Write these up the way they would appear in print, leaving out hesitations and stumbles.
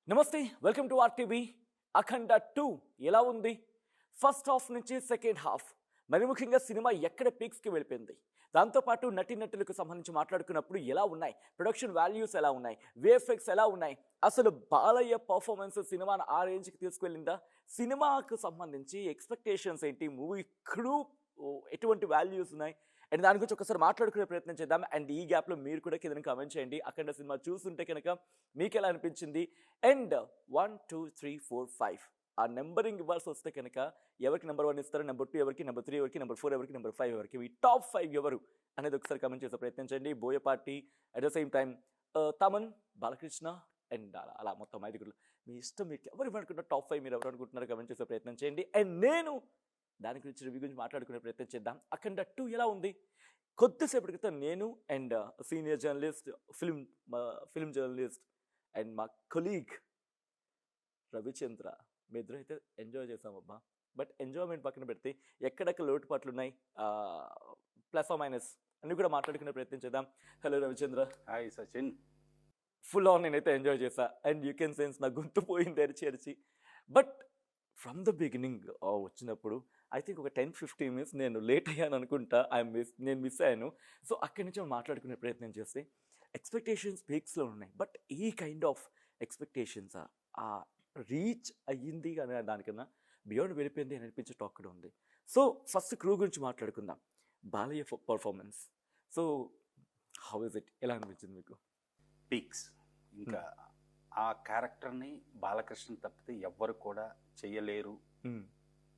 నమస్తే, welcome to RTV. అఖండ 2 ఎలా ఉంది? ఫస్ట్ హాఫ్ నుంచి సెకండ్ హాఫ్, మరి ముఖ్యంగా సినిమా ఎక్కడ పీక్స్కి వెళ్ళిపోయింది, దాంతోపాటు నటీనటులకు సంబంధించి మాట్లాడుకున్నప్పుడు ఎలా ఉన్నాయి, ప్రొడక్షన్ వాల్యూస్ ఎలా ఉన్నాయి, విఎఫ్ఎక్స్ ఎలా ఉన్నాయి, అసలు బాలయ్య పర్ఫార్మెన్స్ సినిమాను ఆ రేంజ్కి తీసుకువెళ్ళిందా, సినిమాకు సంబంధించి ఎక్స్పెక్టేషన్స్ ఏంటి, మూవీ క్రూ ఎటువంటి వాల్యూస్ ఉన్నాయి అండ్ దాని గురించి ఒకసారి మాట్లాడుకునే ప్రయత్నం చేద్దాం. అండ్ ఈ గ్యాప్లో మీరు కూడా కింద కామెంట్ చేయండి, అఖండ సినిమా చూస్తుంటే కనుక మీకు ఎలా అనిపించింది. అండ్ 1 2 3 4 5 ఆ నెంబరింగ్ ఇవ్వాల్సి వస్తే కనుక ఎవరికి నెంబర్ 1 ఇస్తారు, నెంబర్ 2 ఎవరికి, నెంబర్ 3 ఎవరికి, నెంబర్ 4 ఎవరికి, నెంబర్ 5 ఎవరికి, ఈ టాప్ 5 ఎవరు అనేది ఒకసారి కామెంట్ చేసే ప్రయత్నం చేయండి. Boyapati, at the same time Thaman, Balakrishna and అలా అలా మొత్తం ఐదుగురు, మీ ఇష్టం. మీకు ఎవరు అనుకుంటారు టాప్ 5 మీరు ఎవరు అనుకుంటున్నారు కామెంట్ చేసే ప్రయత్నం చేయండి. అండ్ నేను దాని గురించి రివ్యూ గురించి మాట్లాడుకునే ప్రయత్నం చేద్దాం. అఖండ 2 ఎలా ఉంది? కొద్దిసేపటి క్రితం నేను and senior journalist, film journalist and మా కొలీగ్ రవిచంద్ర, మీ ఇద్దరు అయితే ఎంజాయ్ చేసామబ్బా. బట్ ఎంజాయ్మెంట్ పక్కన పెడితే ఎక్కడెక్కడ లోటుపాట్లు ఉన్నాయి, ప్లస్ ఆర్ మైనస్ అన్ని కూడా మాట్లాడుకునే ప్రయత్నం చేద్దాం. Hello Ravichandra. Hi Sachin. Full on నేనైతే ఎంజాయ్ చేశా. అండ్ యూ కెన్ సెన్స్ నా గొంతు పోయింది అరిచి. బట్ ఫ్రమ్ ద బిగినింగ్ వచ్చినప్పుడు ఐ థింక్ ఒక 10-15 మినిట్స్ నేను లేట్ అయ్యాను అనుకుంటా. నేను మిస్ అయ్యాను. సో అక్కడి నుంచి మాట్లాడుకునే ప్రయత్నం చేస్తే ఎక్స్పెక్టేషన్స్ పీక్స్లో ఉన్నాయి. బట్ ఈ కైండ్ ఆఫ్ ఎక్స్పెక్టేషన్స్ ఆ రీచ్ అయ్యింది అనే దానికన్నా బియాండ్ వెళ్ళిపోయింది అని అనిపించే టాక్ కూడా ఉంది. సో ఫస్ట్ క్రూ గురించి మాట్లాడుకుందాం. Balayya performance. So how is it, ఎలా అనిపించింది మీకు? పీక్స్. ఇంకా ఆ క్యారెక్టర్ని బాలకృష్ణ తప్పితే ఎవ్వరు కూడా చెయ్యలేరు.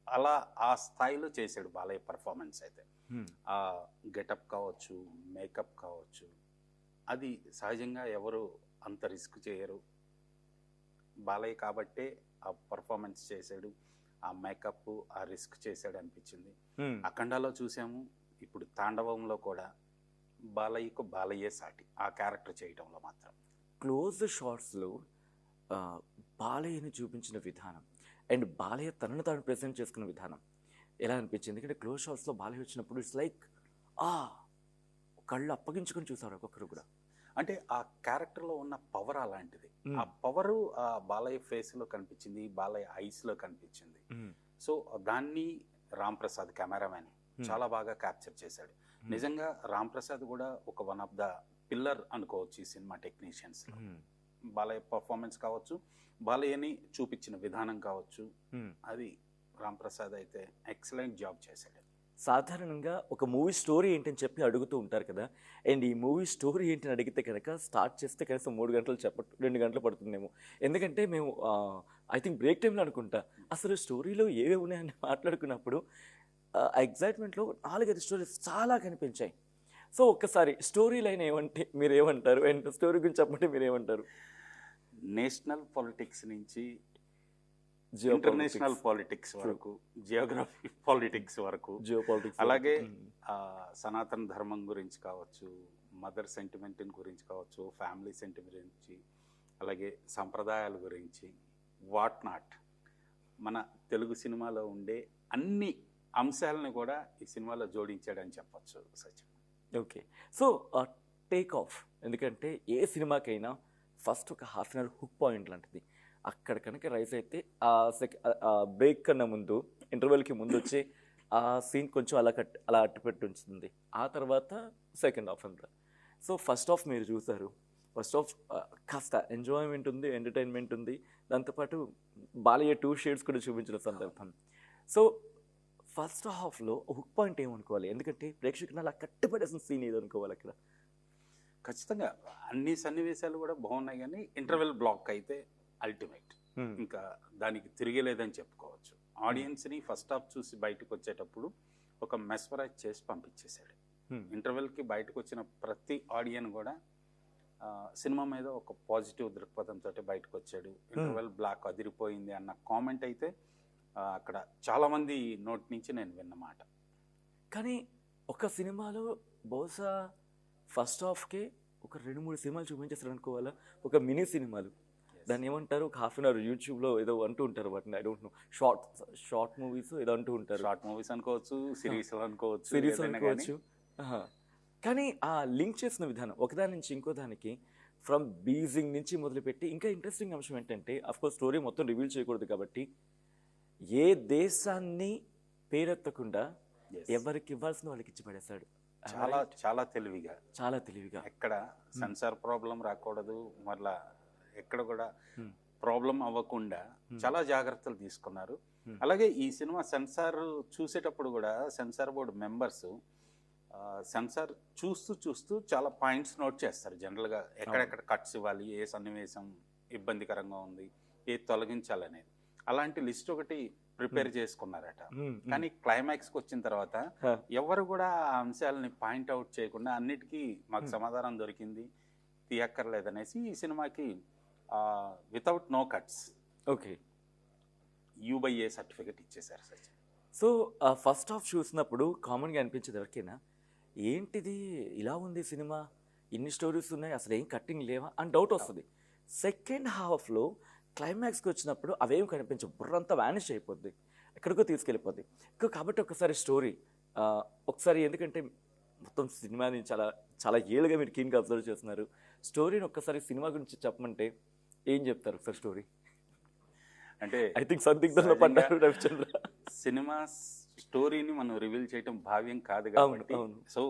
అలా ఆ స్థాయిలో చేశాడు బాలయ్య పర్ఫార్మెన్స్. అయితే ఆ గెటప్ కావచ్చు, మేకప్ కావచ్చు, అది సహజంగా ఎవరు అంత రిస్క్ చేయరు. బాలయ్య కాబట్టే ఆ పర్ఫార్మెన్స్ చేశాడు, ఆ మేకప్, ఆ రిస్క్ చేశాడు అనిపించింది. అఖండాలో చూసాము, ఇప్పుడు తాండవంలో కూడా బాలయ్యకు బాలయ్యే సాటి ఆ క్యారెక్టర్ చేయడంలో మాత్రం. క్లోజ్ షాట్స్లో బాలయ్యని చూపించిన విధానం అండ్ బాలయ్య తనను తాను ప్రెజెంట్ చేసుకున్న విధానం ఎలా అనిపించింది? ఎందుకంటే క్లోజ్ షాట్స్లో బాలయ్య వచ్చినప్పుడు ఇట్స్ లైక్ కళ్ళు అప్పగించుకొని చూసారు ఒక్కొక్కరు కూడా. అంటే ఆ క్యారెక్టర్లో ఉన్న పవర్ అలాంటిది. ఆ పవరు ఆ బాలయ్య ఫేస్లో కనిపించింది, బాలయ్య ఐస్లో కనిపించింది. సో దాన్ని రామ్ ప్రసాద్ కెమెరామెన్ చాలా బాగా క్యాప్చర్ చేశాడు. నిజంగా రామ్ ప్రసాద్ కూడా ఒక వన్ ఆఫ్ ద పిల్లర్ అనుకోవచ్చు ఈ సినిమా టెక్నీషియన్స్. బాలయ్య పర్ఫార్మెన్స్ కావచ్చు, బాలయ్యని చూపించిన విధానం కావచ్చు, అది రామ్ ప్రసాద్ అయితే ఎక్సలెంట్ జాబ్ చేశాడు. సాధారణంగా ఒక మూవీ స్టోరీ ఏంటని చెప్పి అడుగుతూ ఉంటారు కదా. అండ్ ఈ మూవీ స్టోరీ ఏంటని అడిగితే కనుక స్టార్ట్ చేస్తే కనీసం 3 గంటలు 2 గంటలు పడుతుందేమో. ఎందుకంటే మేము ఐ థింక్ బ్రేక్ టైంలో అనుకుంటా అసలు స్టోరీలో ఏవే ఉన్నాయని మాట్లాడుకున్నప్పుడు ఎగ్జైట్మెంట్లో 4-5 స్టోరీస్ చాలా కనిపించాయి. సో ఒక్కసారి స్టోరీ లైన్ ఏమంటే మీరు ఏమంటారు, అండ్ స్టోరీ గురించి చెప్పమంటే మీరు ఏమంటారు? నేషనల్ పాలిటిక్స్ నుంచి ఇంటర్నేషనల్ పాలిటిక్స్ వరకు, జియోగ్రఫీ పాలిటిక్స్ వరకు, జియోపాలిటిక్స్, అలాగే సనాతన ధర్మం గురించి కావచ్చు, మదర్ సెంటిమెంట్ గురించి కావచ్చు, ఫ్యామిలీ సెంటిమెంట్ గురించి, అలాగే సంప్రదాయాల గురించి, వాట్ నాట్, మన తెలుగు సినిమాలో ఉండే అన్ని అంశాలను కూడా ఈ సినిమాలో జోడించాడని చెప్పచ్చు Sachin. Okay, so take off. ఎందుకంటే ఏ సినిమాకైనా ఫస్ట్ ఒక half an hour hook point లాంటిది. అక్కడ కనుక రైస్ అయితే ఆ బ్రేక్ కన్నా ముందు, ఇంటర్వెల్కి ముందు వచ్చి ఆ సీన్ కొంచెం అలా అట్టుపెట్టి ఉంచుతుంది. ఆ తర్వాత సెకండ్ హాఫ్ అంతా. సో ఫస్ట్ హాఫ్ మీరు చూసారు. ఫస్ట్ హాఫ్ కాస్త ఎంజాయ్మెంట్ ఉంది, ఎంటర్టైన్మెంట్ ఉంది, దాంతోపాటు బాలయ్య 2 షేడ్స్ కూడా చూపించిన సందర్భం. సో ఫస్ట్ హాఫ్లో హుక్ పాయింట్ ఏమనుకోవాలి? ఎందుకంటే ప్రేక్షకులు అలా కట్టుపడేసిన సీన్ ఏది అనుకోవాలి అక్కడ? ఖచ్చితంగా అన్ని సన్నివేశాలు కూడా బాగున్నాయి, కానీ ఇంటర్వెల్ బ్లాక్ అయితే అల్టిమేట్. ఇంకా దానికి తిరిగేలేదని చెప్పుకోవచ్చు. ఆడియన్స్ని ఫస్ట్ హాఫ్ చూసి బయటకు వచ్చేటప్పుడు ఒక మెస్మరైజ్ చేసి పంపించేశాడు. ఇంటర్వెల్కి బయటకు వచ్చిన ప్రతి ఆడియన్ కూడా సినిమా మీద ఒక పాజిటివ్ దృక్పథంతో బయటకు వచ్చాడు. ఇంటర్వెల్ బ్లాక్ అదిరిపోయింది అన్న కామెంట్ అయితే అక్కడ చాలామంది నోటి నుంచి నేను విన్నమాట. కానీ ఒక సినిమాలో బహుశా ఫస్ట్ హాఫ్కే ఒక 2-3 సినిమాలు చూపించేస్తారు అనుకోవాలా, ఒక మినీ సినిమాలు. దాన్ని ఏమంటారు, ఒక హాఫ్ అన్ అవర్ యూట్యూబ్లో ఏదో అంటూ ఉంటారు వాటిని, I don't know, short movies ఏదో అంటూ ఉంటారు. షార్ట్ మూవీస్ అనుకోవచ్చు, సిరీస్ అనుకోవచ్చు. కానీ ఆ లింక్ చేసిన విధానం ఒకదాని నుంచి ఇంకో దానికి ఫ్రమ్ బీజింగ్ నుంచి మొదలుపెట్టి ఇంకా ఇంట్రెస్టింగ్ అంశం ఏంటంటే అఫ్కోర్స్ స్టోరీ మొత్తం రివీల్ చేయకూడదు కాబట్టి ఏ దేశాన్ని పేరెత్తకుండా Yes. ఎవరికి ఇవ్వాల్సిన వాళ్ళకి ఇచ్చి పడేశాడు. చాలా చాలా తెలివిగా, చాలా తెలివిగా. ఎక్కడ సెన్సార్ ప్రాబ్లం రాకూడదు, మళ్ళా ఎక్కడ కూడా Hmm. ప్రాబ్లం అవ్వకుండా చాలా జాగ్రత్తలు తీసుకున్నారు. అలాగే ఈ సినిమా సెన్సార్ చూసేటప్పుడు కూడా సెన్సార్ బోర్డు మెంబర్స్ సెన్సార్ చూస్తూ చాలా పాయింట్స్ నోట్ చేస్తారు. జనరల్గా ఎక్కడెక్కడ కట్స్ ఇవ్వాలి, ఏ సన్నివేశం ఇబ్బందికరంగా ఉంది, ఏ తొలగించాలనేది. అలాంటి లిస్ట్ ఒకటి ప్రిపేర్ చేసుకున్నారట. కానీ క్లైమాక్స్కి వచ్చిన తర్వాత ఎవరు కూడా ఆ అంశాలని పాయింట్అవుట్ చేయకుండా అన్నిటికీ మాకు సమాధానం దొరికింది, తీయక్కర్లేదనేసి ఈ సినిమాకి without no cuts okay U/A certificate ఇచ్చేశారు సచిన్. సో ఫస్ట్ హాఫ్ చూసినప్పుడు కామన్గా అనిపించేది ఎవరికైనా ఏంటిది ఇలా ఉంది సినిమా, ఇన్ని స్టోరీస్ ఉన్నాయి, అసలు ఏం కట్టింగ్ లేవా అని డౌట్ వస్తుంది. సెకండ్ హాఫ్లో క్లైమాక్స్కి వచ్చినప్పుడు అవేం కనిపించవు, బుర్రంతా వ్యానిష్ అయిపోద్ది, ఎక్కడికో తీసుకెళ్ళిపోద్ది. కాబట్టి ఒకసారి స్టోరీ ఒకసారి, ఎందుకంటే మొత్తం సినిమాని చాలా చాలా ఏళ్ళుగా మీరు కీన్గా అబ్జర్వ్ చేస్తున్నారు, స్టోరీని ఒక్కసారి సినిమా గురించి చెప్పమంటే ఏం చెప్తారు ఒకసారి స్టోరీ? అంటే ఐ థింక్ సందిగ్ధంలో పడ్డారు రవిచంద్ర. సినిమా స్టోరీని మనం రివీల్ చేయటం భావ్యం కాదు కాబట్టి, సో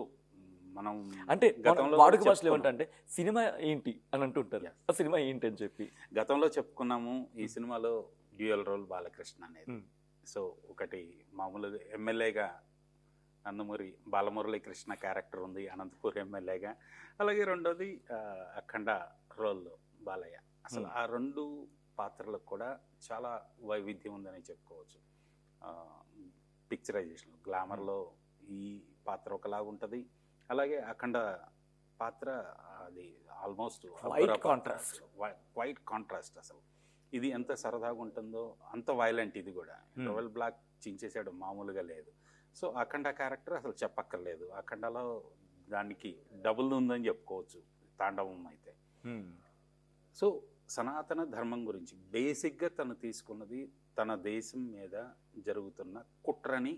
మనం అంటే గతంలో వాడుక భాషలో ఏమంటే సినిమా ఏంటి అని అంటుంటారు, ఆ సినిమా ఏంటి అని చెప్పి గతంలో చెప్పుకున్నాము. ఈ సినిమాలో డ్యూయల్ రోల్ బాలకృష్ణ అనేది. సో ఒకటి మామూలుగా ఎమ్మెల్యేగా నందమూరి బాలమురళీ కృష్ణ క్యారెక్టర్ ఉంది అనంతపూర్ ఎమ్మెల్యేగా, అలాగే రెండోది అఖండ రోల్లో బాలయ్య. అసలు ఆ రెండు పాత్రలకు కూడా చాలా వైవిధ్యం ఉందని చెప్పుకోవచ్చు. పిక్చరైజేషన్ గ్లామర్లో ఈ పాత్ర ఒకలాగా ఉంటుంది, అలాగే అఖండ పాత్ర అది ఆల్మోస్ట్ క్వైట్ కాంట్రాస్ట్. అసలు ఇది ఎంత సరదాగా ఉంటుందో అంత వైలెంట్ ఇది కూడా. ట్వెల్వ్ బ్లాక్ చించేసాడు, మామూలుగా లేదు. సో అఖండ క్యారెక్టర్ అసలు చెప్పక్కర్లేదు, అఖండలో దానికి డబుల్ ఉందని చెప్పుకోవచ్చు తాండవం అయితే. సో సనాతన ధర్మం గురించి బేసిక్గా తను తీసుకున్నది తన దేశం మీద జరుగుతున్న కుట్రని,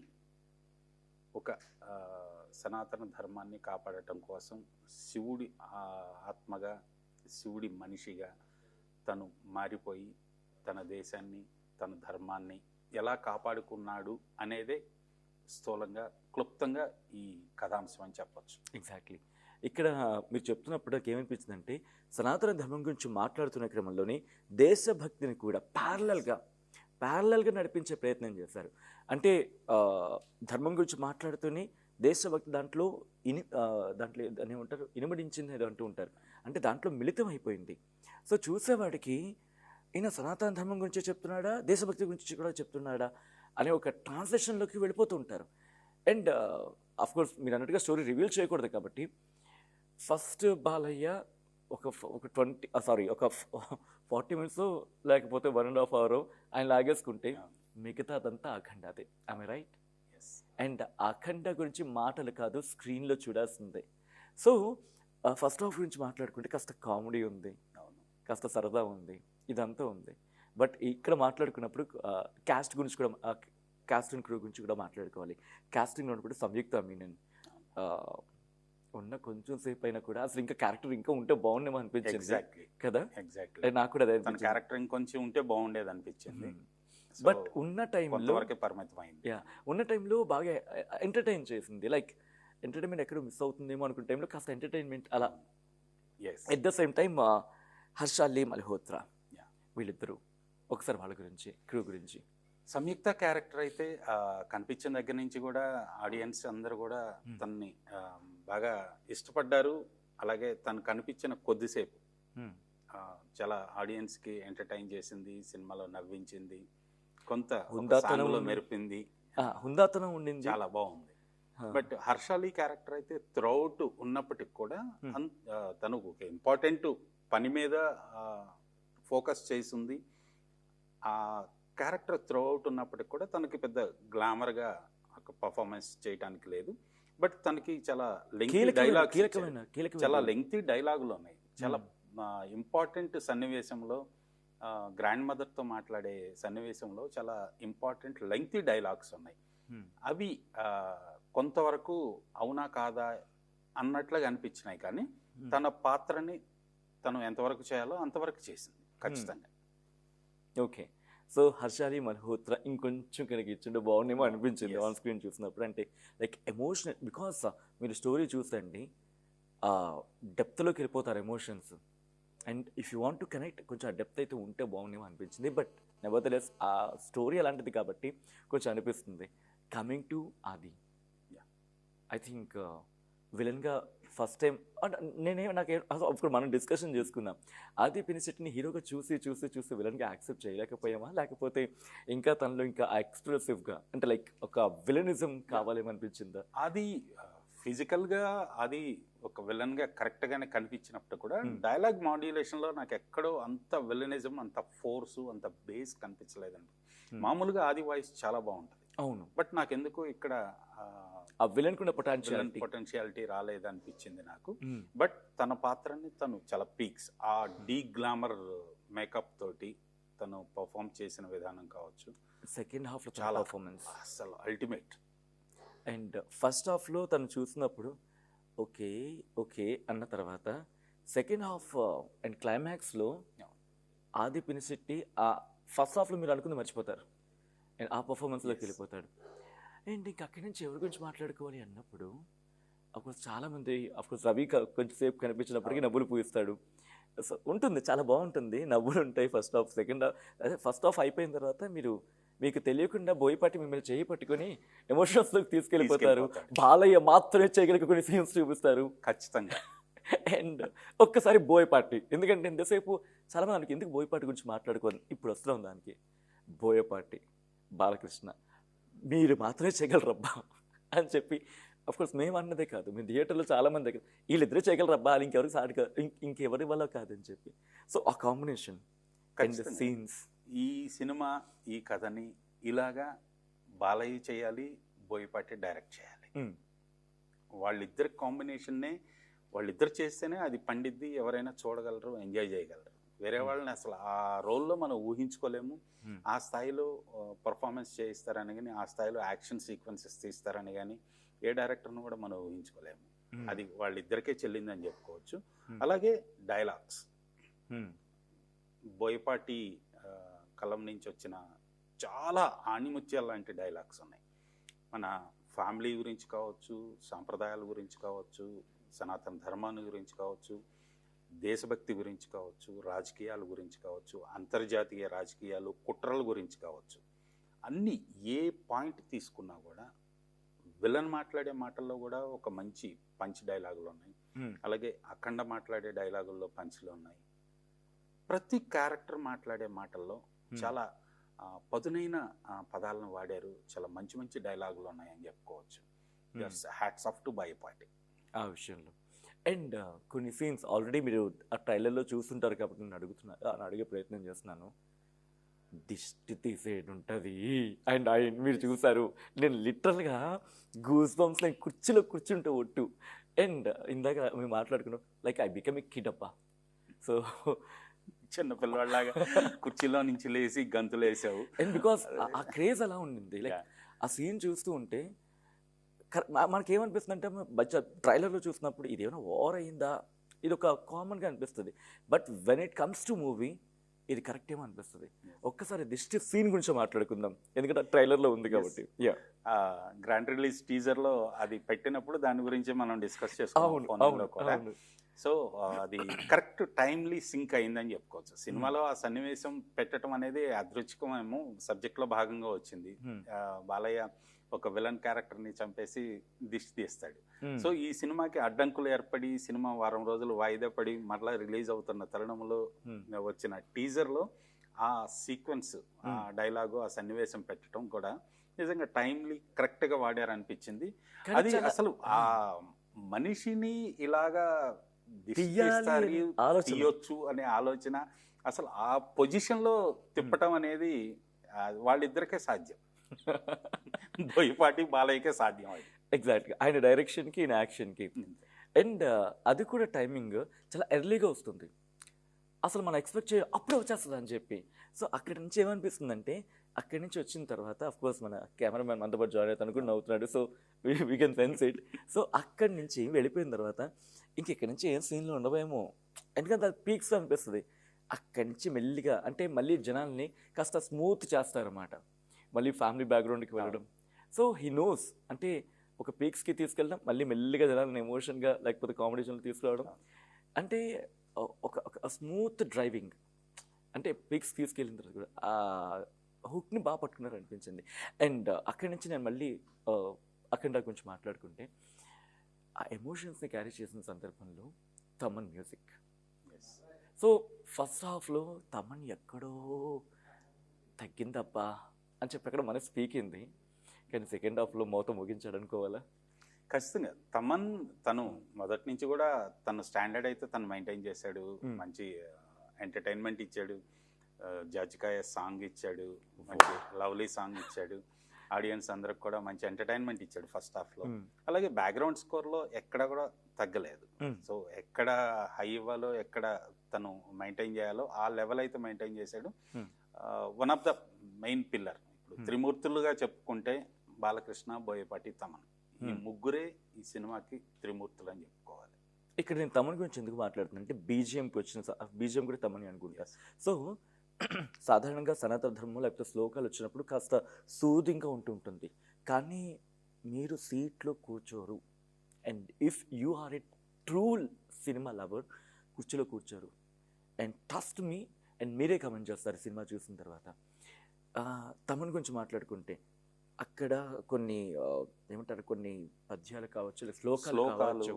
ఒక సనాతన ధర్మాన్ని కాపాడటం కోసం శివుడి ఆత్మగా, శివుడి మనిషిగా తను మారిపోయి తన దేశాన్ని, తన ధర్మాన్ని ఎలా కాపాడుకున్నాడు అనేదే స్థూలంగా, క్లుప్తంగా ఈ కథాంశం అని చెప్పచ్చు. ఎగ్జాక్ట్లీ. ఇక్కడ మీరు చెప్తున్నప్పుడు నాకు ఏమనిపించిందంటే సనాతన ధర్మం గురించి మాట్లాడుతున్న క్రమంలోనే దేశభక్తిని కూడా ప్యారలల్గా నడిపించే ప్రయత్నం చేశారు. అంటే ధర్మం గురించి మాట్లాడుతూనే దేశభక్తి దాంట్లో దాన్ని ఏమంటారు, ఇనుమడించింది ఏదో అంటూ ఉంటారు, అంటే దాంట్లో మిళితం అయిపోయింది. సో చూసేవాడికి ఈయన సనాతన ధర్మం గురించి చెప్తున్నాడా, దేశభక్తి గురించి కూడా చెప్తున్నాడా అనే ఒక ట్రాన్స్లేషన్లోకి వెళ్ళిపోతూ ఉంటారు. అండ్ అఫ్కోర్స్ మీరు అన్నట్టుగా స్టోరీ రివీల్ చేయకూడదు కాబట్టి ఫస్ట్ బాలయ్య ఒక 40 minutes లేకపోతే 1.5 hours ఆయన లాగేసుకుంటే మిగతా అదంతా అఖండ. అదే ఐ రైట్? అండ్ అఖండ గురించి మాటలు కాదు, స్క్రీన్లో చూడాల్సిందే. సో ఫస్ట్ హాఫ్ గురించి మాట్లాడుకుంటే కాస్త కామెడీ ఉంది, కాస్త సరదా ఉంది, ఇదంతా ఉంది. బట్ ఇక్కడ మాట్లాడుకున్నప్పుడు క్యాస్ట్ గురించి కూడా, క్యాస్ట్ అండ్ క్రూ గురించి కూడా మాట్లాడుకోవాలి. కాస్టింగ్ ఉన్నప్పుడు సంయుక్త మీనన్ ఉన్న కొంచెం సేపు అయినా కూడా అసలు ఇంకా క్యారెక్టర్ ఇంకా ఉంటే బాగుండేమో అనిపించింది కదా. ఎగ్జాక్ట్లీ నాకు కూడా అదే క్యారెక్టర్ ఇంకొంచెం ఉంటే బాగుండేది అనిపించింది. బట్ ఉన్న టైంలో పరిమితమైంది. ఉన్న టైంలో బాగా ఎంటర్టైన్ చేసింది. లైక్ ఎంటర్టైన్మెంట్ ఎక్కడ మిస్ అవుతుందేమో అనుకున్న టైంలో కాస్త ఎంటర్టైన్మెంట్ అలా. At the same time Harshali Malhotra వీళ్ళిద్దరూ, ఒకసారి వాళ్ళ గురించి, క్రూ గురించి. సంయుక్త క్యారెక్టర్ అయితే కనిపించిన దగ్గర నుంచి కూడా ఆడియన్స్ అందరూ కూడా తనని బాగా ఇష్టపడ్డారు. అలాగే తను కనిపించిన కొద్దిసేపు చాలా ఆడియన్స్కి ఎంటర్టైన్ చేసింది, సినిమాలో నవ్వించింది, కొంత హుందాతనంలో మెరిపింది, హుందాతనం ఉండింది, చాలా బాగుంది. బట్ హర్షాలి క్యారెక్టర్ అయితే త్రూఅవుట్ ఉన్నప్పటికి కూడా తను ఒక ఇంపార్టెంట్ పని మీద ఫోకస్ చేసింది. ఆ క్యారెక్టర్ త్రూఅవుట్ ఉన్నప్పటికి కూడా తనకి పెద్ద గ్లామర్గా ఒక పర్ఫార్మెన్స్ చేయడానికి లేదు. బట్ తనకి చాలా లెంగ్తీ డైలాగులు ఉన్నాయి. చాలా ఇంపార్టెంట్ సన్నివేశంలో, గ్రాండ్ మదర్తో మాట్లాడే సన్నివేశంలో చాలా ఇంపార్టెంట్ లెంగ్తీ డైలాగ్స్ ఉన్నాయి. అవి కొంతవరకు అవునా కాదా అన్నట్లుగా అనిపించినాయి. కానీ తన పాత్రని తను ఎంతవరకు చేయాలో అంతవరకు చేసింది ఖచ్చితంగా. ఓకే. సో హర్షాలి మల్హోత్రా ఇంకొంచెం కనుక ఇచ్చిండే బాగుండేమో అనిపించింది Yes. ఆన్ స్క్రీన్ చూసినప్పుడు. అంటే లైక్ ఎమోషనల్, బికాస్ మీరు స్టోరీ చూసండి డెప్త్లోకి వెళ్ళిపోతారు emotions. And if you want to connect కొంచెం ఆ డెప్త్ అయితే ఉంటే బాగుండేమో అనిపించింది. బట్ నెవర్దలెస్ ఆ స్టోరీ అలాంటిది కాబట్టి కొంచెం అనిపిస్తుంది. కమింగ్ టు ఆది, Yeah. ఐ థింక్ విలన్గా ఫస్ట్ టైం అంటే అప్పుడు మనం డిస్కషన్ చేసుకున్నాం. ఆది పినిశెట్టిని హీరోగా చూసి విలన్గా యాక్సెప్ట్ చేయలేకపోయామా, లేకపోతే ఇంకా తనలో ఇంకా ఎక్స్ప్రెసివ్గా అంటే లైక్ ఒక విలనిజం కావాలేమనిపించిందా? అది ఫిజికల్గా అది ఒక విలన్గా కరెక్ట్గానే కనిపించినప్పుడు కూడా Hmm. డైలాగ్ మాడ్యులేషన్లో నాకు ఎక్కడో అంత విలనిజం, అంత ఫోర్సు, అంత బేస్ కనిపించలేదండి. Hmm. మామూలుగా ఆది వాయిస్ చాలా బాగుంటుంది, అవును, బట్ నాకెందుకు ఇక్కడ ఆ విలన్ కూడా పొటాన్షియాలిటీ. పొటెన్షియాలిటీ రాలేదనిపించింది నాకు. బట్ తన పాత్రని తను చాలా పీక్స్, ఆ డీ గ్లామర్ మేకప్ తోటి తను పర్ఫామ్ చేసిన విధానం కావచ్చు, సెకండ్ హాఫ్లో చాలా చాలా పర్ఫార్మెన్స్. అసలు అల్టిమేట్. అండ్ ఫస్ట్ హాఫ్లో తను చూసినప్పుడు ఓకే ఓకే అన్న తర్వాత సెకండ్ హాఫ్ అండ్ క్లైమాక్స్లో ఆది పినిశెట్టి ఆ ఫస్ట్ హాఫ్లో మీరు అనుకుంది మర్చిపోతారు అండ్ ఆ పర్ఫార్మెన్స్లోకి Yes. వెళ్ళిపోతాడు. అండ్ ఇంక అక్కడి నుంచి ఎవరి గురించి మాట్లాడుకోవాలి అన్నప్పుడు అఫ్కోర్స్ చాలామంది అఫ్కోర్స్ రవి కొంచెంసేపు కనిపించినప్పటికీ నవ్వులు పూయిస్తాడు. సో ఉంటుంది, చాలా బాగుంటుంది, నవ్వులు ఉంటాయి ఫస్ట్ హాఫ్. సెకండ్ హాఫ్ అదే ఫస్ట్ హాఫ్ అయిపోయిన తర్వాత మీకు తెలియకుండా బోయపాటి మిమ్మల్ని చేయి పట్టుకొని ఎమోషన్స్లోకి తీసుకెళ్ళిపోతారు. బాలయ్య మాత్రమే చేయగలిగే కొన్ని సీన్స్ చూపిస్తారు. ఖచ్చితంగా. అండ్ ఒక్కసారి బోయపాటి, ఎందుకంటే ఎంతసేపు చాలామంది మనకి ఎందుకు బోయపాటి గురించి మాట్లాడుకోవాలి, ఇప్పుడు వస్తున్నాం దానికి. బోయపాటి బాలకృష్ణ మీరు మాత్రమే చేయగలరబ్బా అని చెప్పి అఫ్కోర్స్ మేము అన్నదే కాదు, మీ థియేటర్లో చాలామంది దగ్గర వీళ్ళిద్దరే చేయగలరబ్బా, వాళ్ళు ఇంకెవరికి సాటి కాదు, ఇంకెవరి వల్ల కాదని చెప్పి. సో ఆ కాంబినేషన్ అండ్ ఖచ్చితంగా. సీన్స్. ఈ సినిమా ఈ కథని ఇలాగా బాలయ్య చేయాలి, బోయపాటి డైరెక్ట్ చేయాలి. వాళ్ళిద్దరి కాంబినేషన్నే వాళ్ళిద్దరు చేస్తేనే అది పండిద్ది, ఎవరైనా చూడగలరు, ఎంజాయ్ చేయగలరు. వేరే వాళ్ళని అసలు ఆ రోల్లో మనం ఊహించుకోలేము. ఆ స్థాయిలో పర్ఫార్మెన్స్ చేయిస్తారని కానీ, ఆ స్థాయిలో యాక్షన్ సీక్వెన్సెస్ తీస్తారని కానీ ఏ డైరెక్టర్ను కూడా మనం ఊహించుకోలేము. అది వాళ్ళిద్దరికే చెల్లిందని చెప్పుకోవచ్చు. అలాగే డైలాగ్స్, బోయపాటి కలం నుంచి వచ్చిన చాలా ఆణిముత్యాల లాంటి డైలాగ్స్ ఉన్నాయి. మన ఫ్యామిలీ గురించి కావచ్చు, సాంప్రదాయాల గురించి కావచ్చు, సనాతన ధర్మాన్ని గురించి కావచ్చు, దేశభక్తి గురించి కావచ్చు, రాజకీయాల గురించి కావచ్చు, అంతర్జాతీయ రాజకీయాలు, కుట్రల గురించి కావచ్చు, అన్నీ ఏ పాయింట్ తీసుకున్నా కూడా విలన్ మాట్లాడే మాటల్లో కూడా ఒక మంచి పంచ్ డైలాగులు ఉన్నాయి. అలాగే అఖండ మాట్లాడే డైలాగుల్లో పంచ్లు ఉన్నాయి. ప్రతి క్యారెక్టర్ మాట్లాడే మాటల్లో చాలా పదునైన పదాలను వాడారు. చాలా మంచి మంచి డైలాగులు ఉన్నాయని చెప్పుకోవచ్చు. హ్యాట్స్ ఆఫ్ టు బోయపాటి ఆ విషయంలో. అండ్ కొన్ని సీన్స్ ఆల్రెడీ మీరు ఆ ట్రైలర్లో చూస్తుంటారు కాబట్టి నేను అడిగే ప్రయత్నం చేస్తున్నాను. దిష్టి తీసేది ఉంటుంది అండ్ మీరు చూసారు, నేను లిటరల్గా గూస్ బంప్స్ నేను కుర్చీలో కూర్చుంటే ఒట్టు. అండ్ ఇందాక మేము మాట్లాడుకున్నాం like I become a kid అబ్బా. సో చిన్న పిల్లవాళ్ళలాగా కుర్చీలో నుంచి లేచి గంతులు వేసావు. అండ్ బికాస్ ఆ క్రేజ్ అలా ఉండింది. లైక్ ఆ సీన్ చూస్తూ ఉంటే మనకేమనిపిస్తుంది అంటే ట్రైలర్లో చూసినప్పుడు ఇది ఏమైనా ఓవర్ అయిందా, ఇది ఒక కామన్గా అనిపిస్తుంది. But when it comes to movie ఇది కరెక్ట్ ఏమో అనిపిస్తుంది. ఒక్కసారి దిష్టి సీన్ గురించి మాట్లాడుకుందాం, ఎందుకంటే ట్రైలర్లో ఉంది కాబట్టి. గ్రాండ్ రిలీజ్ టీజర్లో అది పెట్టినప్పుడు దాని గురించి మనం డిస్కస్ చేసుకున్నాం. సో అది కరెక్ట్ టైమ్లీ సింక్ అయిందని చెప్పుకోవచ్చు. సినిమాలో ఆ సన్నివేశం పెట్టడం అనేది అదృచ్ఛికమేమో సబ్జెక్ట్లో భాగంగా వచ్చింది. బాలయ్య ఒక విలన్ క్యారెక్టర్ని చంపేసి దిష్టి తీస్తాడు. సో ఈ సినిమాకి అడ్డంకులు ఏర్పడి సినిమా వారం రోజులు వాయిదా పడి మరలా రిలీజ్ అవుతున్న తరుణంలో వచ్చిన టీజర్లో ఆ సీక్వెన్స్, ఆ డైలాగు, ఆ సన్నివేశం పెట్టడం కూడా నిజంగా టైమ్లీ కరెక్ట్గా వాడారనిపించింది. అది అసలు ఆ మనిషిని ఇలాగా తీయొచ్చు అనే ఆలోచన, అసలు ఆ పొజిషన్లో తిప్పటం అనేది వాళ్ళిద్దరికే సాధ్యం. బోయపాటి బాలయ్యకే సాధ్యం అది. ఎగ్జాక్ట్గా ఆయన డైరెక్షన్కి ఈయన యాక్షన్కి. అండ్ అది కూడా టైమింగ్ చాలా ఎర్లీగా వస్తుంది, అసలు మనం ఎక్స్పెక్ట్ అప్పుడే వచ్చేస్తుంది అని చెప్పి. సో అక్కడి నుంచి ఏమనిపిస్తుందంటే, అక్కడి నుంచి వచ్చిన తర్వాత అఫ్కోర్స్ మన కెమెరామెన్ మనతో పాటు జాయిన్ అవుతాను కూడా నవ్వుతున్నాడు. So we can sense it. So అక్కడి నుంచి వెళ్ళిపోయిన తర్వాత ఇంకెక్కడి నుంచి ఏం సీన్లు ఉండవేమో ఎందుకంటే అది పీక్స్ అనిపిస్తుంది. అక్కడి నుంచి మెల్లిగా అంటే మళ్ళీ జనాల్ని కాస్త స్మూత్ చేస్తారన్నమాట. మళ్ళీ ఫ్యామిలీ బ్యాక్గ్రౌండ్కి వెళ్ళడం. సో హీ నోస్ అంటే ఒక పీక్స్కి తీసుకెళ్ళడం, మళ్ళీ మెల్లిగా జనాలను ఎమోషన్గా లేకపోతే కామెడీషన్లో తీసుకురావడం. అంటే ఒక స్మూత్ డ్రైవింగ్. అంటే పీక్స్ తీసుకెళ్ళిన తర్వాత కూడా ఆ హుక్ని బాగా పట్టుకున్నారు అనిపించింది. అండ్ అక్కడి నుంచి నేను మళ్ళీ అఖండ గురించి మాట్లాడుకుంటే ఆ ఎమోషన్స్ని క్యారీ చేసిన సందర్భంలో తమన్ మ్యూజిక్. సో ఫస్ట్ హాఫ్లో తమన్ ఎక్కడో తగ్గిందబ్బా అని చెప్పి అక్కడ మనసు పీకింది. కానీ సెకండ్ హాఫ్లో మౌత ముగించాడు అనుకోవాలా. ఖచ్చితంగా తను మొదటి నుంచి కూడా తన స్టాండర్డ్ అయితే తను మెయింటైన్ చేశాడు. మంచి ఎంటర్టైన్మెంట్ ఇచ్చాడు, జడ్జికాయ సాంగ్ ఇచ్చాడు, మంచి లవ్లీ సాంగ్ ఇచ్చాడు, ఆడియన్స్ అందరికి కూడా మంచి ఎంటర్టైన్మెంట్ ఇచ్చాడు ఫస్ట్ హాఫ్లో. అలాగే బ్యాక్గ్రౌండ్ స్కోర్లో ఎక్కడ కూడా తగ్గలేదు. సో ఎక్కడ హై ఇవ్వాలో ఎక్కడ తను మెయింటైన్ చేయాలో ఆ లెవెల్ అయితే మెయింటైన్ చేశాడు. One of the main pillar. ఇప్పుడు త్రిమూర్తులుగా చెప్పుకుంటే బాలకృష్ణ, బోయపాటి, తమన్, ఈ ముగ్గురే ఈ సినిమాకి త్రిమూర్తులు అని చెప్పుకోవాలి. ఇక్కడ నేను తమన్ గురించి ఎందుకు మాట్లాడుతున్నా అంటే బీజిఎంకి వచ్చిన బీజిఎం కూడా తమని అనుకుంటా. సో సాధారణంగా సనాతన ధర్మం లేకపోతే శ్లోకాలు వచ్చినప్పుడు కాస్త సూదింగ్గా ఉంటుంటుంది. కానీ మీరు సీట్లో కూర్చోరు. And if you are a true cinema lover కుర్చీలో కూర్చోరు. అండ్ ట్రస్ట్ మీ, అండ్ మీరే కమెంట్ చేస్తారు సినిమా చూసిన తర్వాత. తమన్ గురించి మాట్లాడుకుంటే అక్కడ కొన్ని ఏమంటారు కొన్ని పద్యాలు కావచ్చు, శ్లోకాలు కావచ్చు,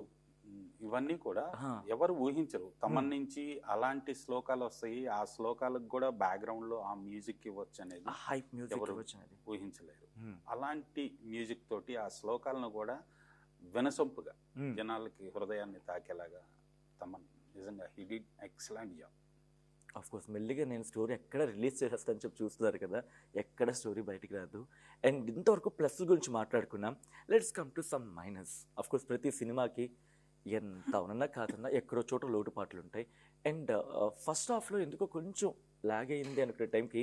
ఇవన్నీ కూడా ఎవరు ఊహించరు. తమన్ నుంచి అలాంటి శ్లోకాలు వస్తాయి, ఆ శ్లోకాలకు కూడా బ్యాక్గ్రౌండ్ లో ఆ మ్యూజిక్ ఇవ్వచ్చు అనేది ఎవరు ఊహించలేరు. అలాంటి మ్యూజిక్ తోటి ఆ శ్లోకాలను కూడా వినసొంపుగా జనాలకి హృదయాన్ని తాకేలాగా తమన్ నిజంగా he did excellent job. Of course మెల్లిగా నేను స్టోరీ ఎక్కడ రిలీజ్ చేసేస్తాను చెప్పి చూస్తున్నారు కదా, ఎక్కడ స్టోరీ బయటికి రాదు. అండ్ ఇంతవరకు ప్లస్ గురించి మాట్లాడుకున్నాం. Let's come to some minus. Of course ప్రతి సినిమాకి ఎంత అవునన్నా కాదన్నా ఎక్కడో చోట లోటుపాట్లు ఉంటాయి. అండ్ ఫస్ట్ హాఫ్లో ఎందుకో కొంచెం లాగ్ అయింది అనుకునే టైంకి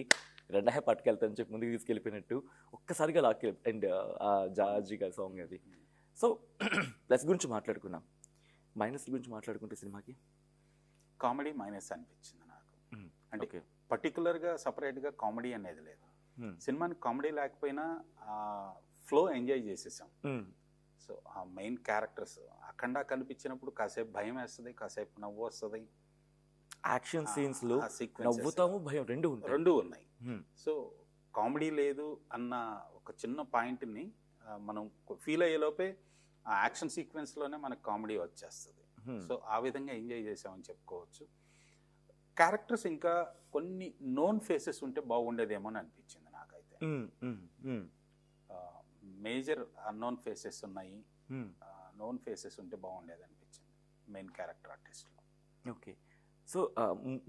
రెండే పట్టుకెళ్తాను చెప్పి ముందుకు తీసుకెళ్ళిపోయినట్టు ఒక్కసారిగా లాక్కెళ్ళి. అండ్ ఆ జాజిగా సాంగ్ అది. సో ప్లస్ గురించి మాట్లాడుకున్నాం. మైనస్ గురించి మాట్లాడుకుంటే సినిమాకి కామెడీ మైనస్ అనిపించింది నాకు. అంటే పర్టికులర్గా సపరేట్గా కామెడీ అనేది లేదు. సినిమాని కామెడీ లేకపోయినా ఫ్లో ఎంజాయ్ చేసేసాం. సో ఆ మెయిన్ క్యారెక్టర్స్ అఖండ కనిపించినప్పుడు కాసేపు భయం వేస్తుంది, కాసేపు నవ్వు వస్తుంది. యాక్షన్ సీన్స్ లో నవ్వుతాము, భయం రెండు ఉన్నాయి. సో కామెడీ లేదు అన్న ఒక చిన్న పాయింట్ని మనం ఫీల్ అయ్యేలోపే ఆ యాక్షన్ సీక్వెన్స్ లోనే మనకు కామెడీ వచ్చేస్తుంది. సో ఆ విధంగా ఎంజాయ్ చేసామని చెప్పుకోవచ్చు. క్యారెక్టర్స్ ఇంకా కొన్ని నోన్ ఫేసెస్ ఉంటే బాగుండేదేమో అని అనిపించింది నాకైతే. మేజర్ అన్నోన్ ఫేసెస్ ఉన్నాయి, నోన్ ఫేసెస్ ఉంటే బాగుండేది అనిపించింది మెయిన్ క్యారెక్టర్ ఆర్టిస్ట్లో. ఓకే, సో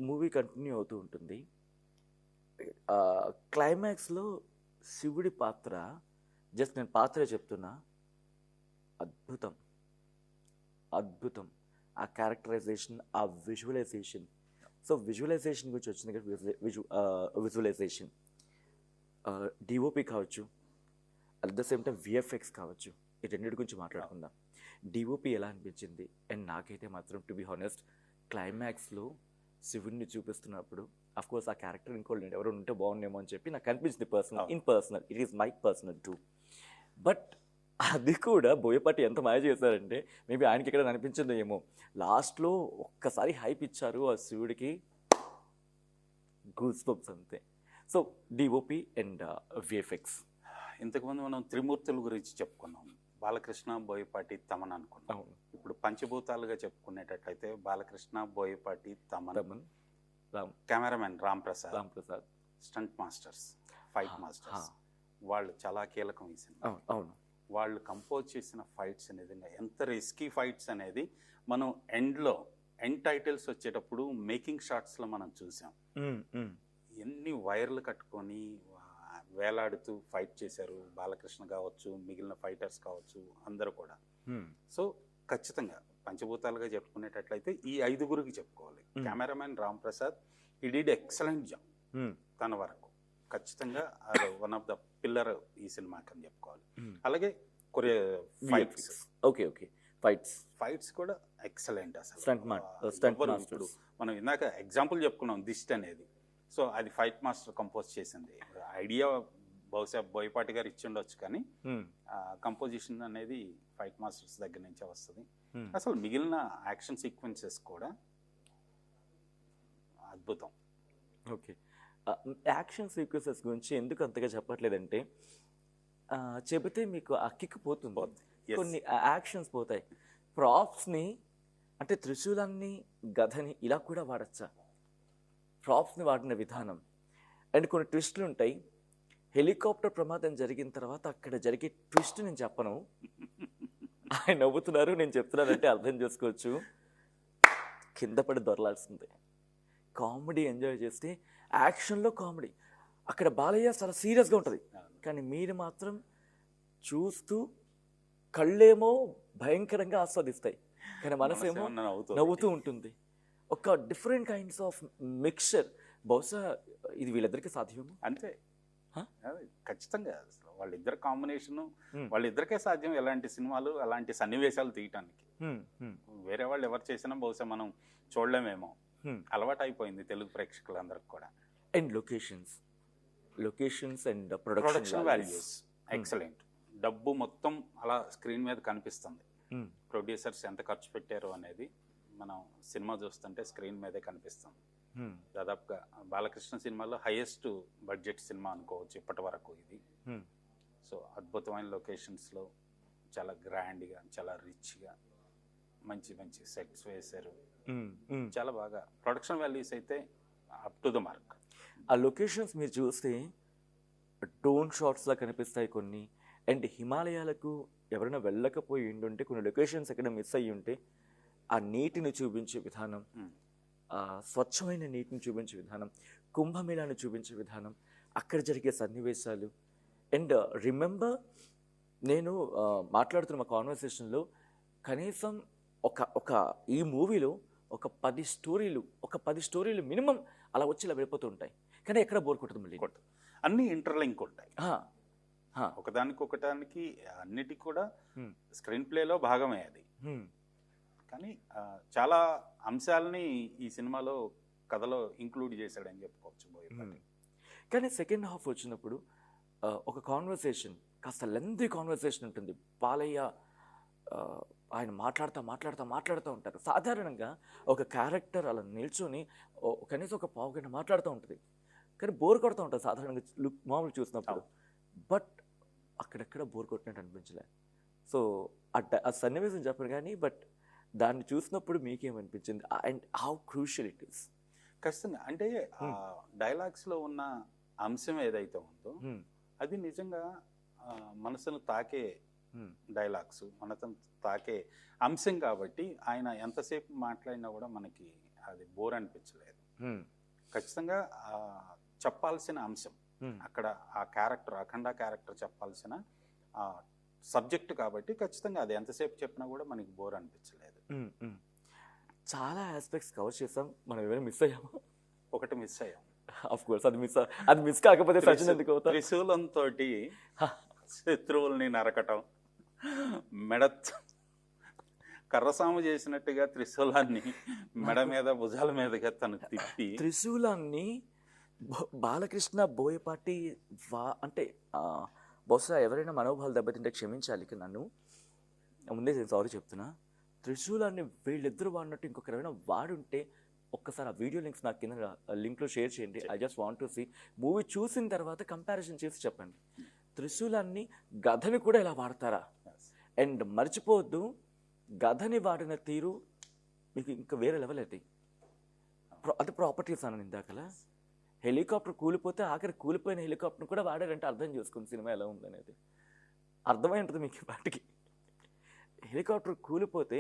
మూవీ కంటిన్యూ అవుతూ ఉంటుంది. క్లైమాక్స్లో శివుడి పాత్ర, జస్ట్ నేను పాత్రే చెప్తున్నా, అద్భుతం అద్భుతం. ఆ క్యారెక్టరైజేషన్, ఆ విజువలైజేషన్. సో విజువలైజేషన్ గురించి వచ్చింది కదా, విజువలైజేషన్ డిఓపి కావచ్చు, at the same time VFX కావచ్చు, ఈ రెండింటి గురించి మాట్లాడుకుందాం. డిఓపి ఎలా అనిపించింది? అండ్ నాకైతే మాత్రం టు బి హానెస్ట్ క్లైమాక్స్లో శివుడిని చూపిస్తున్నప్పుడు అఫ్కోర్స్ ఆ క్యారెక్టర్ ఇంకోళ్ళు ఎవరు ఉంటే బాగుండేమో అని చెప్పి నాకు అనిపించింది personal. It is my personal two. But అది కూడా బోయపాటి ఎంత మాయ చేశారంటే మేబీ ఆయనకి ఎక్కడ అనిపించిందో ఏమో, లాస్ట్లో ఒక్కసారి హైప్ ఇచ్చారు ఆ శివుడికి, గూస్ బంప్స్ అంతే. So DOP and VFX. ఇంతకుముందు మనం త్రిమూర్తుల గురించి చెప్పుకున్నాం, బాలకృష్ణ, బోయపాటి, తమన్ అనుకున్నాం. ఇప్పుడు పంచభూతాలుగా చెప్పుకునేటట్లయితే Balakrishna, Boyapati, Thaman, cameraman Ram Prasad, stunt masters, fight masters, వాళ్ళు చాలా కీలకం ఈ సినిమా. అవును, వాళ్ళు కంపోజ్ చేసిన ఫైట్స్ అనేది ఎంత రిస్కీ ఫైట్స్ అనేది మనం ఎండ్ టైటిల్స్ వచ్చేటప్పుడు మేకింగ్ షాట్స్లో మనం చూసాం. ఎన్ని వైర్లు కట్టుకొని వేలాడుతూ ఫైట్ చేశారు బాలకృష్ణ కావచ్చు, మిగిలిన ఫైటర్స్ కావచ్చు, అందరూ కూడా. సో ఖచ్చితంగా పంచభూతాలుగా చెప్పుకునేటట్లయితే ఈ ఐదుగురికి చెప్పుకోవాలి. Cameraman Ram Prasad, he did excellent job. తన వరకు ఖచ్చితంగా వన్ ఆఫ్ ద పిల్లర్ ఈ సినిమాకి అని చెప్పుకోవాలి. అలాగే ఫైట్స్. ఓకే ఫైట్స్ కూడా ఎక్సలెంట్ అసలు. స్టంట్ ఎవ్వరు ఇప్పుడు మాస్టర్స్. మనం ఇందాక ఎగ్జాంపుల్ చెప్పుకున్నాం దిస్ట్ అనేది. సో అది ఫైట్ మాస్టర్ కంపోజ్ చేసింది. ఐడియా బహుశా బోయపాటి గారు ఇచ్చి ఉండొచ్చు, కానీ కంపోజిషన్ అనేది ఫైట్ మాస్టర్స్ దగ్గర నుంచే వస్తుంది. అసలు మిగిలిన యాక్షన్ సీక్వెన్సెస్ కూడా అద్భుతం. ఓకే, యాక్షన్ సీక్వెన్సెస్ గురించి ఎందుకు అంతగా చెప్పట్లేదంటే చెబితే మీకు ఆ కిక్ పోతుంది. Yes. కొన్ని యాక్షన్స్ పోతాయి. ప్రాప్స్ని అంటే త్రిశూలాన్ని, గదని ఇలా కూడా వాడచ్చా? ప్రాప్స్ని వాడిన విధానం అండ్ కొన్ని ట్విస్టులు ఉంటాయి. హెలికాప్టర్ ప్రమాదం జరిగిన తర్వాత అక్కడ జరిగే ట్విస్ట్ నేను చెప్పను. ఆయన నవ్వుతున్నారు, నేను చెప్తున్నానంటే అర్థం చేసుకోవచ్చు. కింద పడి దొరలాల్సిందే. కామెడీ ఎంజాయ్ చేస్తే యాక్షన్లో కామెడీ. అక్కడ బాలయ్య చాలా సీరియస్గా ఉంటుంది, కానీ మీరు మాత్రం చూస్తూ కళ్ళేమో భయంకరంగా ఆస్వాదిస్తాయి, కానీ మనసేమో నవ్వుతూ ఉంటుంది. ఒక డిఫరెంట్ కైండ్స్ ఆఫ్ మిక్చర్. బహుశా ఇది వీళ్ళిద్దరికి సాధ్యమేమో. అంతే, ఖచ్చితంగా. అసలు వాళ్ళిద్దరు కాంబినేషన్, వాళ్ళిద్దరికే సాధ్యం ఎలాంటి సినిమాలు, అలాంటి సన్నివేశాలు తీయటానికి. వేరే వాళ్ళు ఎవరు చేసినా బహుశా మనం చూడలేమేమో. అలవాటు అయిపోయింది తెలుగు ప్రేక్షకులందరికి కూడా. And locations and production values excellent. డబ్బు మొత్తం అలా స్క్రీన్ మీద కనిపిస్తుంది. ప్రొడ్యూసర్స్ ఎంత ఖర్చు పెట్టారు అనేది మనం సినిమా చూస్తుంటే స్క్రీన్ మీదే కనిపిస్తుంది. దాదాపుగా బాలకృష్ణ సినిమాలో హైయెస్ట్ బడ్జెట్ సినిమా అనుకోవచ్చు ఇప్పటి వరకు ఇది. సో అద్భుతమైన లొకేషన్స్లో చాలా గ్రాండ్గా, చాలా రిచ్గా మంచి మంచి సెట్స్ వేశారు. చాలా బాగా ప్రొడక్షన్ వాల్యూస్ అయితే అప్ టు ద మార్క్. ఆ లొకేషన్స్ మీరు చూస్తే డ్రోన్ షాట్స్లా కనిపిస్తాయి కొన్ని. అండ్ హిమాలయాలకు ఎవరైనా వెళ్ళకపోయి ఉండుంటే కొన్ని లొకేషన్స్ ఎక్కడ మిస్ అయ్యి ఉంటే ఆ నీటిని చూపించే విధానం, స్వచ్ఛమైన నీటిని చూపించే విధానం, కుంభమేళాన్ని చూపించే విధానం, అక్కడ జరిగే సన్నివేశాలు. అండ్ రిమెంబర్, నేను మాట్లాడుతున్న మా కాన్వర్సేషన్లో కనీసం ఒక ఈ మూవీలో ఒక 10 స్టోరీలు మినిమం అలా వచ్చి ఇలా వెళ్ళిపోతూ ఉంటాయి, కానీ ఎక్కడ బోర్ కొట్టదు. మళ్ళీ అన్ని ఇంటర్లింక్ ఉంటాయి ఒకదానికి అన్నిటికి కూడా. స్క్రీన్ ప్లేలో భాగమే అది. కానీ చాలా అంశాలని ఈ సినిమాలో కథలో ఇంక్లూడ్ చేశాడని చెప్పుకోవచ్చు బోయపాటి. కానీ సెకండ్ హాఫ్ వచ్చినప్పుడు ఒక కాన్వర్సేషన్, కాస్త లెంతీ కాన్వర్సేషన్ ఉంటుంది. బాలయ్య ఆయన మాట్లాడుతూ ఉంటారు. సాధారణంగా ఒక క్యారెక్టర్ అలా నిల్చొని కనీసం ఒక పావు గంట మాట్లాడుతూ ఉంటుంది, కానీ బోర్ కొడుతూ ఉంటుంది సాధారణంగా మామూలు చూసినప్పుడు. బట్ అక్కడెక్కడ బోర్ కొట్టినట్టు అనిపించలే. సో ఆ సన్నివేశం చెప్పను కానీ, బట్ దాన్ని చూసినప్పుడు మీకేమనిపించింది and how crucial it is? ఖచ్చితంగా. అంటే డైలాగ్స్లో ఉన్న అంశం ఏదైతే ఉందో అది నిజంగా మనసును తాకే డైలాగ్స్, మనసును తాకే అంశం కాబట్టి ఆయన ఎంతసేపు మాట్లాడినా కూడా మనకి అది బోర్ అనిపించలేదు. ఖచ్చితంగా చెప్పాల్సిన అంశం అక్కడ ఆ క్యారెక్టర్, అఖండ క్యారెక్టర్ చెప్పాల్సిన సబ్జెక్ట్ కాబట్టి ఖచ్చితంగా అది ఎంతసేపు చెప్పినా కూడా మనకి బోర్ అనిపించలేదు. చాలా ఆస్పెక్ట్స్ కవర్ చేసాం. మనం ఏమైనా మిస్ అయ్యామా? ఒకటి మిస్ అయ్యాం. ఆఫ్ కోర్స్ అది మిస్ కాకపోతే సచిన్ ఎందుకు అవుతారు? త్రిశూలంతో శత్రువుల్ని నరకటం, మెడ కర్రసాము చేసినట్టుగా త్రిశూలాన్ని మెడ మీద భుజాల మీదగా తను తిప్పి, త్రిశూలాన్ని బాలకృష్ణ బోయపాటి అంటే బహుశా ఎవరైనా మనోభావాలు దెబ్బతింటే క్షమించాలి, నన్ను ముందే నేను సారీ చెప్తున్నా. త్రిశూలాన్ని వీళ్ళిద్దరు వాడినట్టు ఇంకొకరు ఎవరైనా వాడుంటే ఒక్కసారి ఆ వీడియో లింక్స్ నాకు కింద లింక్లో షేర్ చేయండి. I just want to see. Movie చూసిన తర్వాత కంపారిజన్ చేసి చెప్పండి. త్రిశూలాన్ని, గదని కూడా ఇలా వాడతారా? అండ్ మర్చిపోవద్దు, గదని వాడిన తీరు మీకు ఇంకా వేరే లెవెల్ అది. అది ప్రాపర్టీస్ అన్నాను ఇందాకలా. హెలికాప్టర్ కూలిపోతే ఆఖరి కూలిపోయిన హెలికాప్టర్ కూడా వాడారంటే అర్థం చేసుకుని సినిమా ఎలా ఉందనేది అర్థమై ఉంటుంది మీకు. వాటికి హెలికాప్టర్ కూలిపోతే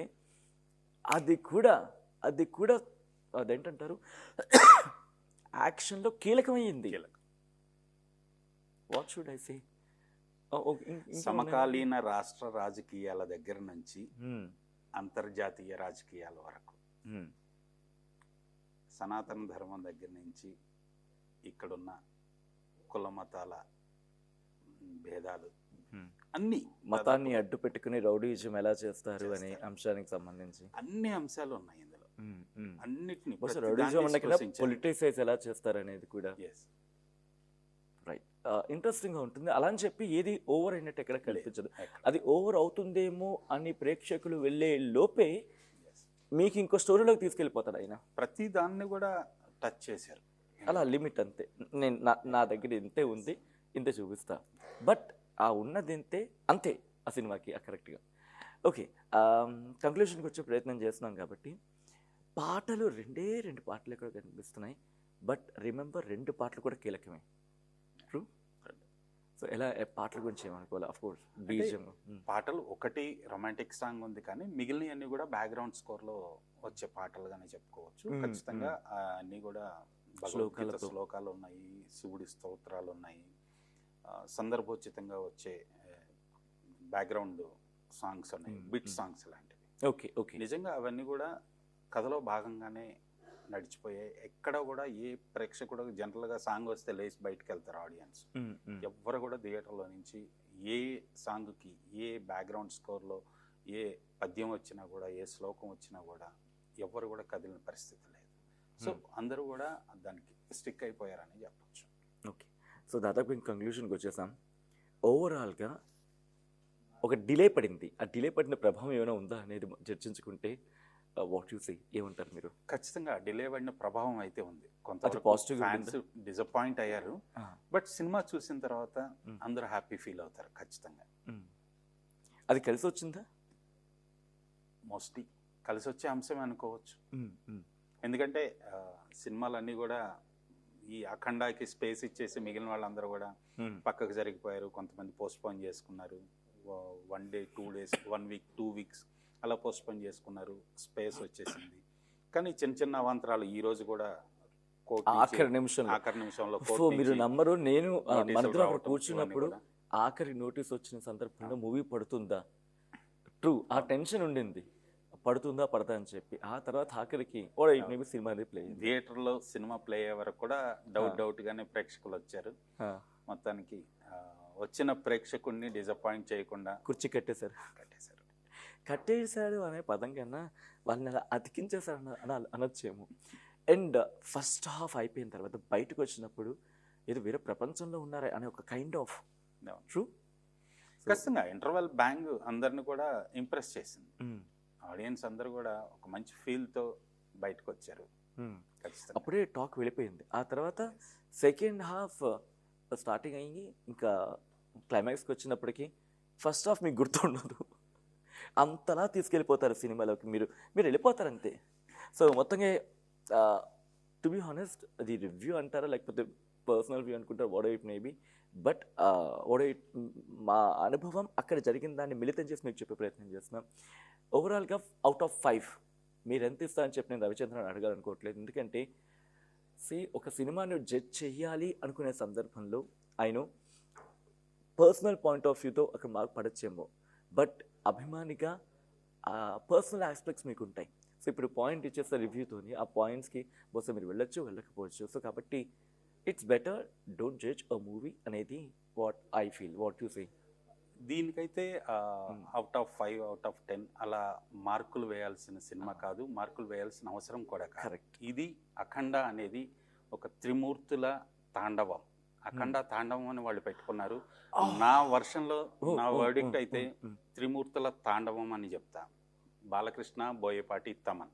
అది కూడా అదేంటంటారు, యాక్షన్లో కీలకమైంది. What should I say? సమకాలీన రాష్ట్ర రాజకీయాల దగ్గర నుంచి అంతర్జాతీయ రాజకీయాల వరకు, సనాతన ధర్మం దగ్గర నుంచి ఇక్కడున్న కుల మతాల భేదాలు, అన్ని మతాన్ని అడ్డు పెట్టుకుని రౌడీజం ఎలా చేస్తారు అనే అంశానికి సంబంధించి అన్ని అంశాలు ఉన్నాయి ఇందులో. అన్నిటిని రౌడీజం పొలిటిసైజ్ ఎలా చేస్తారు అనేది కూడా రైట్ ఇంట్రెస్టింగ్ గా ఉంటుంది. అలా అని చెప్పి ఏది ఓవర్ అయినట్టు ఎక్కడ కనిపించదు. అది ఓవర్ అవుతుందేమో అని ప్రేక్షకులు వెళ్ళే లోపే మీకు ఇంకో స్టోరీలోకి తీసుకెళ్ళిపోతాడు ఆయన. ప్రతి దాన్ని కూడా టచ్ చేశారు. అలా లిమిట్ అంతే. నేను నా దగ్గర ఇంతే ఉంది, ఇంతే చూపిస్తా, బట్ ఆ ఉన్నది ఇంతే, అంతే ఆ సినిమాకి కరెక్ట్గా. ఓకే, కంక్లూషన్కి వచ్చే ప్రయత్నం చేస్తున్నాం కాబట్టి పాటలు రెండు పాటలు కూడా కనిపిస్తున్నాయి. బట్ రిమెంబర్ 2 పాటలు కూడా కీలకమే. ట్రూ. సో ఎలా పాటల గురించి ఏమనుకోవాలి? అఫ్ కోర్స్ బీజిఎం పాటలు ఒకటి రొమాంటిక్ సాంగ్ ఉంది, కానీ మిగిలినవన్నీ కూడా బ్యాక్గ్రౌండ్ స్కోర్లో వచ్చే పాటలుగానే చెప్పుకోవచ్చు. ఖచ్చితంగా అన్నీ కూడా శ్లోకాలు ఉన్నాయి, శివుడి స్తోత్రాలు ఉన్నాయి, సందర్భోచితంగా వచ్చే బ్యాక్గ్రౌండ్ సాంగ్స్ ఉన్నాయి, బిట్ సాంగ్స్ లాంటివి. ఓకే ఓకే, నిజంగా అవన్నీ కూడా కథలో భాగంగానే నడిచిపోయాయి. ఎక్కడ కూడా ఏ ప్రేక్షకుడు జనరల్గా సాంగ్ వస్తే లేచి బయటకు వెళ్తారు ఆడియన్స్. ఎవ్వరు కూడా థియేటర్లో నుంచి ఏ సాంగ్కి ఏ బ్యాక్గ్రౌండ్ స్కోర్లో ఏ పద్యం వచ్చినా కూడా ఏ శ్లోకం వచ్చినా కూడా ఎవ్వరు కూడా కదిలిన పరిస్థితి లేదు. సో అందరూ కూడా దానికి స్టిక్ అయిపోయారని చెప్పచ్చు. ఓకే, సో దాదాపు ఇంక కంక్లూషన్కి వచ్చేసాం. ఓవరాల్గా ఒక డిలే పడింది, ఆ డిలే పడిన ప్రభావం ఏమైనా ఉందా అనేది చర్చించుకుంటే వాట్ యు సే, ఏమంటారు మీరు? ఖచ్చితంగా డిలే పడిన ప్రభావం అయితే ఉంది. కొంత పాజిటివ్ ఫ్యాన్స్ డిసప్పాయింట్ అయ్యారు, బట్ సినిమా చూసిన తర్వాత అందరూ హ్యాపీ ఫీల్ అవుతారు ఖచ్చితంగా. అది కలిసి వచ్చిందా? మోస్ట్లీ కలిసి వచ్చే అంశమే అనుకోవచ్చు. ఎందుకంటే సినిమాలన్నీ కూడా ఈ అఖండాకి స్పేస్ ఇచ్చేసి మిగిలిన వాళ్ళందరూ కూడా పక్కకు జరిగిపోయారు. కొంతమంది పోస్ట్పోన్ చేసుకున్నారు, 1 day 2 days 1 week 2 weeks అలా పోస్ట్పోన్ చేసుకున్నారు, స్పేస్ వచ్చేసింది. కానీ చిన్న చిన్న అవాంతరాలు ఈ రోజు కూడా ఆఖరి నిమిషంలో మీరు నమ్మరు, నేను మనతో కూర్చున్నప్పుడు ఆఖరి నోటీస్ వచ్చిన సందర్భంలో మూవీ పడుతుందా, ట్రూ ఆ టెన్షన్ ఉండింది, పడుతుందా పడతా అని చెప్పి. ఆ తర్వాత ఆఖరికి సినిమా ప్లే థియేటర్లో సినిమా ప్లే అయ్యే వరకు కూడా డౌట్ గానే ప్రేక్షకులు వచ్చారు. మొత్తానికి వచ్చిన ప్రేక్షకుడిని డిసప్పాయింట్ చేయకుండా కుర్చీ కట్టేశాడు అనే పదం కన్నా వాళ్ళని అలా అతికించేశారు అనొచ్చేమో. అండ్ ఫస్ట్ హాఫ్ అయిపోయిన తర్వాత బయటకు వచ్చినప్పుడు ఏదో వేరే ప్రపంచంలో ఉన్నారా అనే ఒక కైండ్ ఆఫ్ ట్రూ. ఖచ్చితంగా ఇంటర్వెల్ బ్యాంగ్ అందరిని కూడా ఇంప్రెస్ చేసింది. ఆడియన్స్ అందరూ కూడా ఒక మంచి ఫీల్తో బయటకు వచ్చారు. అప్పుడే టాక్ వెళ్ళిపోయింది. ఆ తర్వాత సెకండ్ హాఫ్ స్టార్టింగ్ అయ్యి ఇంకా క్లైమాక్స్కి వచ్చినప్పటికీ ఫస్ట్ హాఫ్ మీకు గుర్తుండదు, అంతలా తీసుకెళ్ళిపోతారు సినిమాలోకి, మీరు వెళ్ళిపోతారు అంతే. సో మొత్తంగా టు బి హానెస్ట్ అది రివ్యూ అంటారా లేకపోతే పర్సనల్ వ్యూ అనుకుంటారు, వాట్ ఇట్ మేబీ, బట్ మా అనుభవం అక్కడ జరిగిన దాన్ని మిళితం చేసి మీకు చెప్పే ప్రయత్నం చేస్తున్నాం. ఓవరాల్గా అవుట్ ఆఫ్ 5 మీరు ఎంత ఇస్తారని చెప్పి నేను రవిచంద్రన్ అడగాలనుకోవట్లేదు. ఎందుకంటే ఒక సినిమాను జడ్జ్ చెయ్యాలి అనుకునే సందర్భంలో ఆయన పర్సనల్ పాయింట్ ఆఫ్ వ్యూతో అక్కడ మార్క్ పడచ్చేమో, బట్ అభిమానిగా ఆ పర్సనల్ ఆస్పెక్ట్స్ మీకు ఉంటాయి. సో ఇప్పుడు పాయింట్ ఇచ్చేస్తే రివ్యూతోని ఆ పాయింట్స్కి బహుశా మీరు వెళ్ళొచ్చు వెళ్ళకపోవచ్చు. సో కాబట్టి it's better don't judge a movie అనేది what I feel. What you say? దీనికైతే అవుట్ ఆఫ్ 5 అవుట్ ఆఫ్ 10 అలా మార్కులు వేయాల్సిన సినిమా కాదు, మార్కులు వేయాల్సిన అవసరం కూడా కరెక్ట్. ఇది అఖండ అనేది ఒక త్రిమూర్తుల తాండవం. అఖండ తాండవం అని వాళ్ళు పెట్టుకున్నారు. నా వర్షన్లో నా వర్డిక్ట్ అయితే త్రిమూర్తుల తాండవం అని చెప్తా. బాలకృష్ణ, బోయపాటి, తమన్,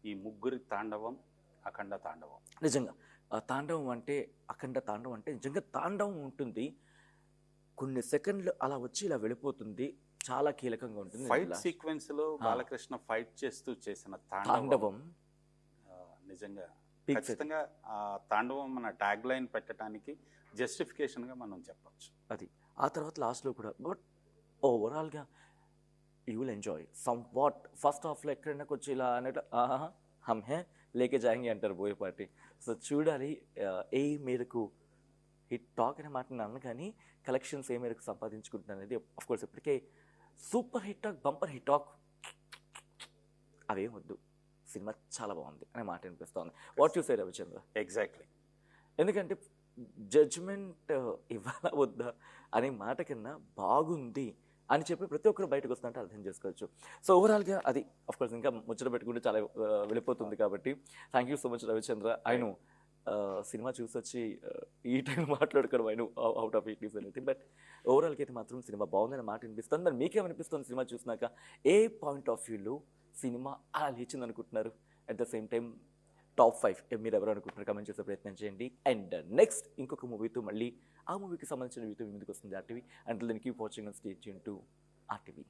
ఈ ముగ్గురి తాండవం అఖండ తాండవం. నిజంగా తాండవం అంటే అఖండ తాండవం అంటే నిజంగా తాండవం ఉంటుంది. కొన్ని సెకండ్లు అలా వచ్చి ఇలా వెళ్ళిపోతుంది, చాలా కీలకంగా ఉంటుంది. ఫైట్ సీక్వెన్స్ లో బాలకృష్ణ ఫైట్ చేస్తూ చేసిన తాండవం నిజంగా ఖచ్చితంగా ఆ తాండవం మన ట్యాగ్ లైన్ పెట్టడానికి జస్టిఫికేషన్ గా మనం చెప్పచ్చు. అది ఆ తర్వాత లాస్ట్లో కూడా, బట్ ఓవరాల్గా you will enjoy some what. First హాఫ్లో ఎక్కడైనా వచ్చి ఇలా అన్నట్టు హమ్ హే లేకే జాయింగ్ అంటారు బోయపాటి. సో చూడాలి ఏ మేరకు హిట్ టాక్ అనే మాట అన్న, కానీ కలెక్షన్స్ ఏ మేరకు సంపాదించుకుంటున్నారు అనేది అఫ్కోర్స్ ఇప్పటికే super hit talk, bumper hit talk అవేం వద్దు, సినిమా చాలా బాగుంది అనే మాట అనిపిస్తూ ఉంది. What you say Ravichandra? Exactly. ఎందుకంటే జడ్జ్మెంట్ ఇవ్వాలా వద్దా అనే మాట కన్నా బాగుంది అని చెప్పి ప్రతి ఒక్కరు బయటకు వస్తుంటే అర్థం చేసుకోవచ్చు. సో ఓవరాల్గా అది కోర్స్ ఇంకా ముచ్చట పెట్టుకుంటే చాలా వెళ్ళిపోతుంది కాబట్టి thank you so much Ravichandra. ఆయన సినిమా చూసొచ్చి ఈ టైం మాట్లాడుకోవడం ఆయన out of it is anything. But ఓవరాల్గా అయితే మాత్రం సినిమా బాగుందని మాట అనిపిస్తుంది. మరి మీకేమనిపిస్తుంది సినిమా చూసినాక? ఏ పాయింట్ ఆఫ్ వ్యూలో సినిమా అలా లేచింది అనుకుంటున్నారు? At the same time top 5 మీరు ఎవరు అనుకుంటున్నారు కమెంట్ చేసే ప్రయత్నం చేయండి. అండ్ నెక్స్ట్ ఇంకొక మూవీతో మళ్ళీ ఆ మూవీకి సంబంధించిన వీడియో ముందుకు వస్తుంది RTV. And then keep watching and stay tune to RTV.